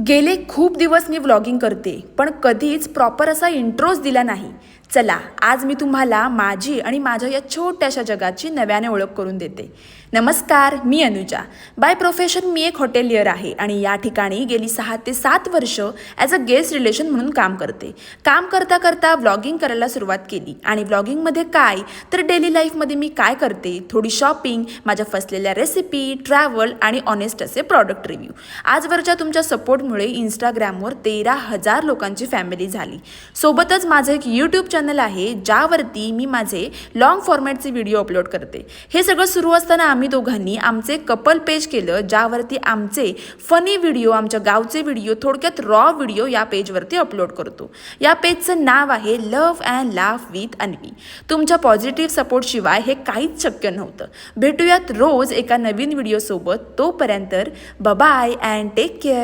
गेले खूप दिवस मी व्लॉगिंग करते, पण कधीच प्रॉपर असा इंट्रोच दिला नाही. चला, आज मी तुम्हाला माझी आणि माझ्या या छोट्याशा जगाची नव्याने ओळख करून देते. नमस्कार, मी अनुजा. बाय प्रोफेशन मी एक हॉटेलियर आहे आणि या ठिकाणी गेली 6 ते 7 वर्ष ॲज अ गेस्ट रिलेशन म्हणून काम करते. काम करता करता व्लॉगिंग करायला सुरुवात केली आणि व्लॉगिंगमध्ये काय तर डेली लाईफमध्ये मी काय करते, थोडी शॉपिंग, माझ्या फसलेल्या रेसिपी, ट्रॅव्हल आणि ऑनेस्ट असे प्रॉडक्ट रिव्ह्यू. आजवरच्या तुमच्या सपोर्टमुळे इंस्टाग्रामवर 13,000 लोकांची फॅमिली झाली. सोबतच माझं एक यूट्यूब चॅनल आहे ज्यावरती मी माझे लॉंग फॉर्मॅटचे व्हिडिओ अपलोड करते. हे सगळं सुरू असताना आम्ही दोघांनी आमचे कपल पेज केलं, ज्यावरती आमचे फनी व्हिडिओ, आमच्या गावचे व्हिडिओ, थोडक्यात रॉ व्हिडिओ या पेजवरती अपलोड करतो. या पेजचं नाव आहे love and laugh with Anvi. तुमच्या पॉझिटिव्ह सपोर्टशिवाय हे काहीच शक्य नव्हतं. भेटूयात रोज एका नवीन व्हिडिओसोबत. तोपर्यंत बाय अँड टेक केअर.